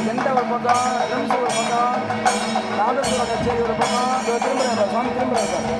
எந்த ஒரு பக்கம் ட்ரம்ஸ் ஒரு பக்கம் நாதஸ்வர கச்சேரி ஒரு பக்கம் திரும்புறாரு சுவாமி திரும்புறாரு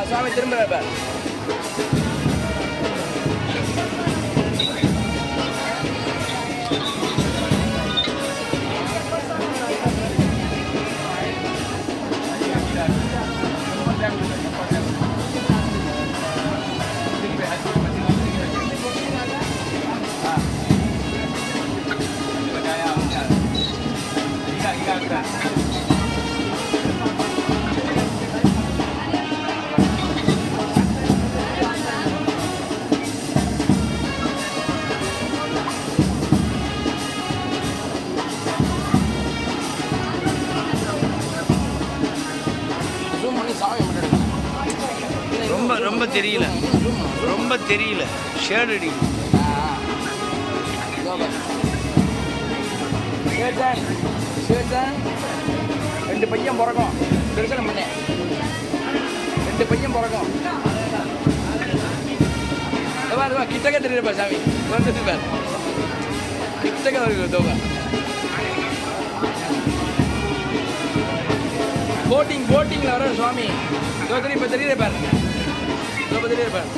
சுவாமி திரும்புறாரு ரொம்ப தெரியல ஷேட் அடிக்கும் ரெண்டு பையன் பிறக்கும் தரிசனம் பண்ணேன் ரெண்டு பையன் பிறக்கும் கிட்டக்க தெரியுதுப்பா சாமி வந்துட்டு பார் கிட்டக்க வருது தோவா போட்டிங்கில் வர சுவாமி தோத்தரி இப்போ தெரியுது பார் தெரியுது பார்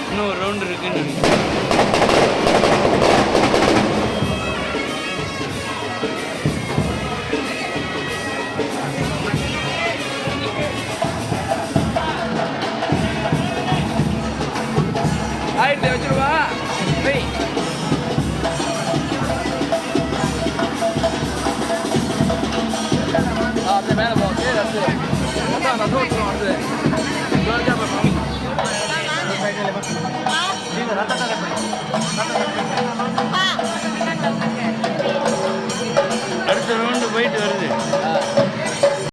இன்னும் ஒரு ரவுண்டு இருக்குன்னு ஆயிரத்தி வச்சுருவா போய் அப்படியே மேலே போகும் சரி அதான் நான் தோற்றுறோம் வந்து சாமி